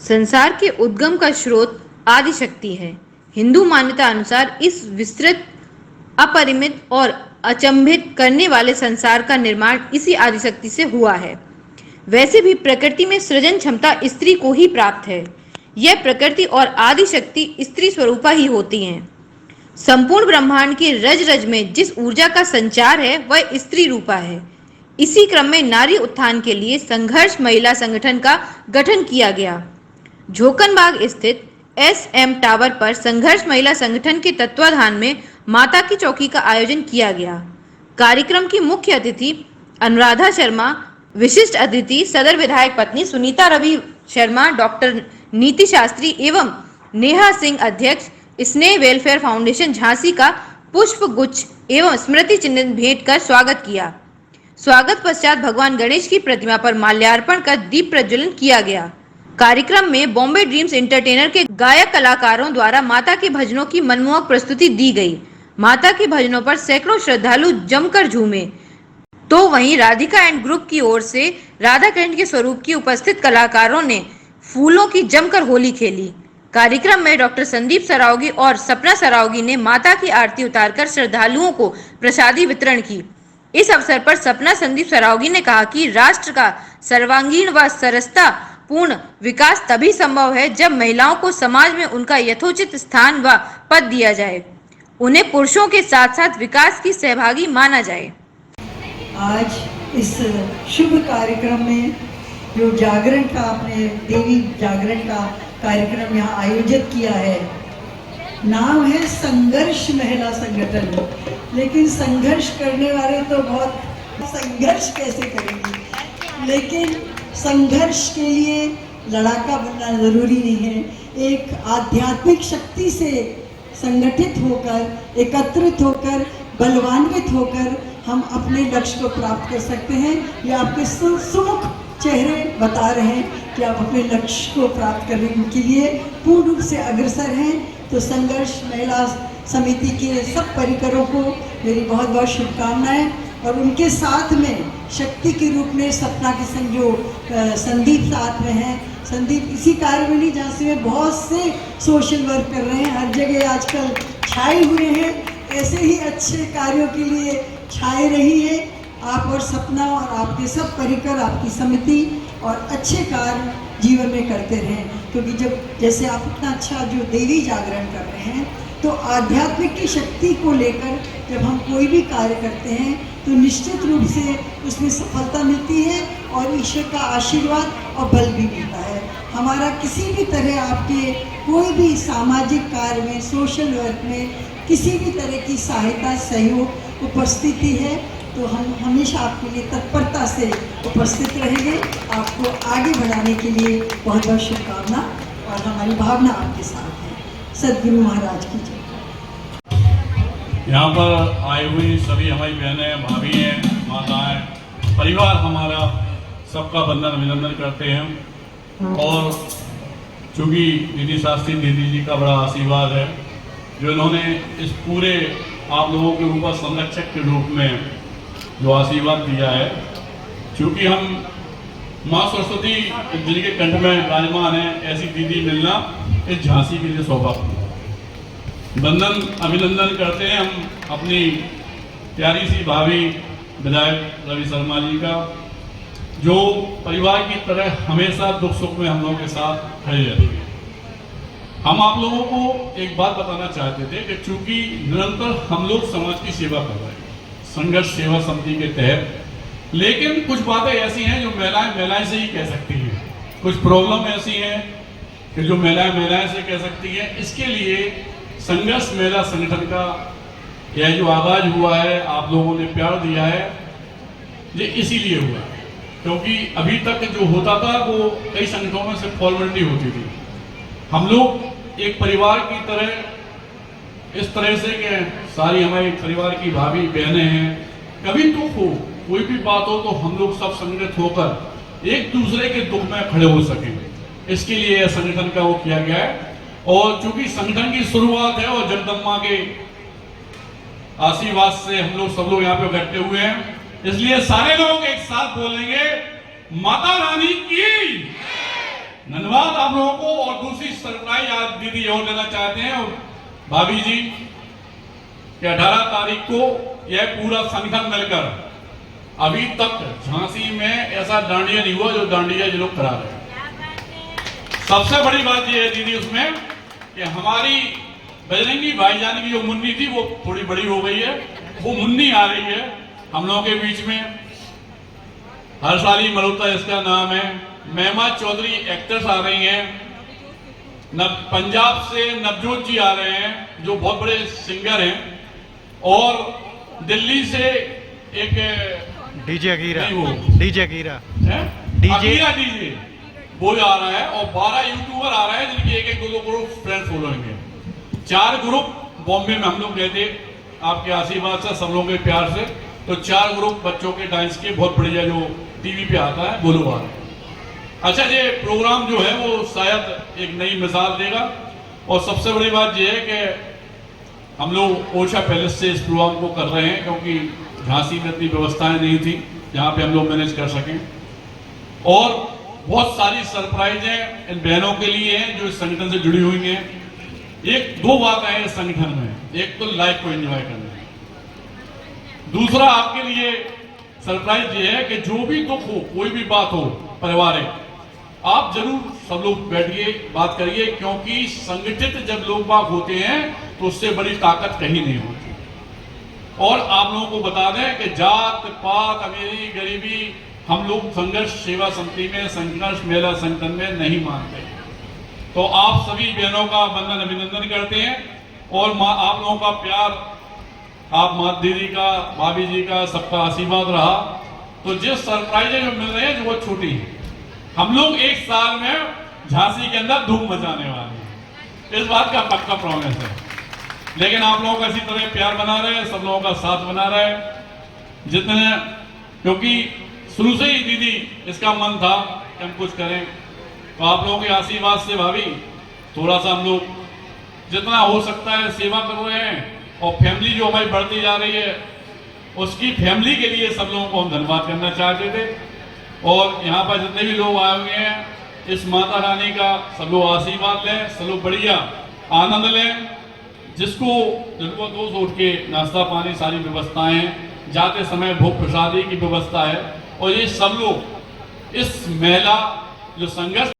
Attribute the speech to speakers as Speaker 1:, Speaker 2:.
Speaker 1: संसार के उद्गम का स्रोत आदिशक्ति है। हिंदू मान्यता अनुसार इस विस्तृत, अपरिमित और अचंभित करने वाले संसार का निर्माण इसी आदिशक्ति से हुआ है। वैसे भी प्रकृति में सृजन क्षमता स्त्री को ही प्राप्त है। यह प्रकृति और आदिशक्ति स्त्री स्वरूपा ही होती हैं। संपूर्ण ब्रह्मांड के रज रज में जिस ऊर्जा का संचार है वह स्त्री रूपा है। इसी क्रम में नारी उत्थान के लिए संघर्ष महिला संगठन का गठन किया गया। झोकनबाग स्थित SM टावर पर संघर्ष महिला संगठन के तत्वाधान में माता की चौकी का आयोजन किया गया। कार्यक्रम की मुख्य अतिथि अनुराधा शर्मा, विशिष्ट अतिथि सदर विधायक पत्नी सुनीता रवि शर्मा, डॉक्टर नीति शास्त्री एवं नेहा सिंह, अध्यक्ष स्नेह वेलफेयर फाउंडेशन झांसी का पुष्प गुच्छ एवं स्मृति चिन्ह भेंट कर स्वागत किया। स्वागत पश्चात भगवान गणेश की प्रतिमा पर माल्यार्पण कर दीप प्रज्वलन किया गया। कार्यक्रम में बॉम्बे ड्रीम्स एंटरटेनर के गायक कलाकारों द्वारा माता के भजनों की मनमोहक प्रस्तुति दी गई। माता के भजनों पर सैकड़ों श्रद्धालु जमकर झूमे। तो वहीं राधिका एंड ग्रुप की ओर से राधा कृष्ण के स्वरूप की उपस्थित कलाकारों ने फूलों की जमकर होली खेली। कार्यक्रम में डॉक्टर संदीप सरावगी और सपना सरावगी ने माता की आरती उतारकर श्रद्धालुओं को प्रसादी वितरण की। इस अवसर पर सपना संदीप सरावगी ने कहा कि राष्ट्र का सर्वांगीण व सरसता पूर्ण विकास तभी संभव है जब महिलाओं को समाज में उनका यथोचित स्थान व पद दिया जाए, उन्हें पुरुषों के साथ साथ विकास की सहभागी माना जाए।
Speaker 2: आज इस शुभ कार्यक्रम में जो जागरण का, आपने देवी जागरण का कार्यक्रम यहाँ आयोजित किया है, नाम है संघर्ष महिला संगठन, लेकिन संघर्ष करने वाले तो बहुत संघर्ष कैसे करेंगे, लेकिन संघर्ष के लिए लड़ाका बनना ज़रूरी नहीं है। एक आध्यात्मिक शक्ति से संगठित होकर, एकत्रित होकर, बलवान्वित होकर हम अपने लक्ष्य को प्राप्त कर सकते हैं। ये आपके सुमुख चेहरे बता रहे हैं कि आप अपने लक्ष्य को प्राप्त करने के लिए पूर्ण रूप से अग्रसर हैं। तो संघर्ष महिला समिति के सब परिकरों को मेरी बहुत बहुत शुभकामनाएं, और उनके साथ में शक्ति के रूप में सपना के संग जो संदीप साथ में हैं। संदीप इसी कार्य में नहीं, जहाँ से वे बहुत से सोशल वर्क कर रहे हैं, हर जगह आजकल छाए हुए हैं, ऐसे ही अच्छे कार्यों के लिए छाए रहिए आप और सपना और आपके सब परिकर, आपकी समिति, और अच्छे कार्य जीवन में करते रहें। क्योंकि जैसे आप इतना अच्छा जो देवी जागरण कर रहे हैं, तो आध्यात्मिक की शक्ति को लेकर जब हम कोई भी कार्य करते हैं तो निश्चित रूप से उसमें सफलता मिलती है और ईश्वर का आशीर्वाद और बल भी मिलता है। हमारा किसी भी तरह आपके कोई भी सामाजिक कार्य में, सोशल वर्क में किसी भी तरह की सहायता, सहयोग, उपस्थिति है तो हम हमेशा आपके लिए तत्परता से उपस्थित रहेंगे। आपको आगे बढ़ाने के लिए बहुत बहुत शुभकामना, और हमारी भावना आपके साथ है। सद्गुरु महाराज की जय।
Speaker 3: यहाँ पर आई हुई सभी हमारी बहनें, भाभी हैं, माताएं, परिवार हमारा, सबका वंदन अभिनंदन करते हैं। और चूँकि दीदी शास्त्री दीदी जी का बड़ा आशीर्वाद है जो इन्होंने इस पूरे आप लोगों के ऊपर संरक्षक के रूप में जो आशीर्वाद दिया है, क्योंकि हम माँ सरस्वती जिनके कंठ में विराजमान है, ऐसी दीदी मिलना इस झांसी के लिए सौभाग्य। वंदन अभिनंदन करते हैं हम अपनी प्यारी सी भाभी विधायक रवि शर्मा जी का, जो परिवार की तरह हमेशा दुख सुख में हम लोगों के साथ खड़े रहती है। हम आप लोगों को एक बात बताना चाहते थे कि चूंकि निरंतर हम लोग समाज की सेवा कर रहे हैं संघर्ष सेवा समिति के तहत, लेकिन कुछ बातें ऐसी हैं जो महिलाएं से ही कह सकती हैं, कुछ प्रॉब्लम ऐसी हैं कि जो महिलाएं से कह सकती हैं। इसके लिए संघर्ष महिला संगठन का यह जो आगाज हुआ है, आप लोगों ने प्यार दिया है, ये इसीलिए हुआ है क्योंकि अभी तक जो होता था वो कई संगठनों में सिर्फ फॉर्मेलिटी होती थी। हम लोग एक परिवार की तरह इस तरह से कि सारी हमारे परिवार की भाभी बहनें हैं, कभी दुख हो, कोई भी बात हो तो हम लोग सब संगठित होकर एक दूसरे के दुख में खड़े हो सकें, इसके लिए यह संगठन का वो किया गया है। और चूंकि संगठन की शुरुआत है और जगदम्बा के आशीर्वाद से हम लोग सब लोग यहाँ पे इकट्ठे हुए हैं, इसलिए सारे लोग एक साथ बोलेंगे माता रानी की। धन्यवाद आप लोगों को। दीदी और देना चाहते हैं और भाभी जी कि 18 तारीख को यह पूरा संगठन मिलकर, अभी तक झांसी में ऐसा डांडिया नहीं हुआ जो डांडिया ये लोग करा रहे हैं। सबसे बड़ी बात यह है दीदी उसमें कि हमारी बजरंगी भाईजान की जो मुन्नी थी वो थोड़ी बड़ी हो गई है, वो मुन्नी आ रही है हम लोगों के बीच में। हर्षाली मल्होत्रा इसका नाम है। महिमा चौधरी एक्ट्रेस आ रही हैं। पंजाब से नवजोत जी आ रहे हैं जो बहुत बड़े सिंगर हैं, और दिल्ली से एक
Speaker 4: DJ Akira, DJ Akira,
Speaker 3: DJ वो आ रहा है, और 12 यूट्यूबर आ रहे हैं जिनके एक दो ग्रुप फ्रेंड फॉलोइंग है। 4 ग्रुप बॉम्बे में हम लोग गए थे आपके आशीर्वाद से, सब लोगों के प्यार से, तो 4 ग्रुप बच्चों के डांस के बहुत बढ़िया जो टीवी पे आता है वो लोग आ रहे हैं। अच्छा, ये प्रोग्राम जो है वो शायद एक नई मिसाल देगा, और सबसे बड़ी बात यह है कि हम लोग ओशा पैलेस से इस प्रोग्राम को कर रहे हैं क्योंकि झांसी में इतनी व्यवस्थाएं नहीं थी जहां पे हम लोग मैनेज कर सकें, और बहुत सारी सरप्राइजें इन बहनों के लिए हैं जो इस संगठन से जुड़ी हुई हैं। एक 2 बात है इस संगठन में, एक तो लाइफ को एंजॉय करना, दूसरा आपके लिए सरप्राइज ये है कि जो भी दुख हो, कोई भी बात हो पारिवारिक, आप जरूर सब लोग बैठिए, बात करिए, क्योंकि संगठित जब लोग बाग होते हैं तो उससे बड़ी ताकत कहीं नहीं होती। और आप लोगों को बता दें कि जात पात अमीरी गरीबी हम लोग संघर्ष सेवा समिति में, संघर्ष मेला संगठन में नहीं मानते। तो आप सभी बहनों का वंदन अभिनंदन करते हैं, और आप लोगों का प्यार, आप माँ दीदी का, भाभी जी का, सबका आशीर्वाद रहा, तो जिस सरप्राइजें जो मिल रहे हैं वो छोटी है। हम लोग 1 साल में झांसी के अंदर धूम मचाने वाले हैं, इस बात का पक्का प्रॉमिस है। लेकिन आप लोगों का इसी तरह प्यार बना रहे, सब लोगों का साथ बना रहे, जितने, क्योंकि शुरू से ही दीदी इसका मन था कि हम कुछ करें, तो आप लोगों के आशीर्वाद से भाभी थोड़ा सा हम लोग जितना हो सकता है सेवा कर रहे हैं, और फैमिली जो हमारी बढ़ती जा रही है उसकी फैमिली के लिए सब लोगों को हम धन्यवाद करना चाहते थे। और यहाँ पर जितने भी लोग आए हुए हैं, इस माता रानी का सब लोग आशीर्वाद लें, सब लोग बढ़िया आनंद लें। जिनको दोस्त उठ के नाश्ता पानी सारी व्यवस्थाएं, जाते समय भोग प्रसादी की व्यवस्था है, और ये सब लोग इस मेला जो संघर्ष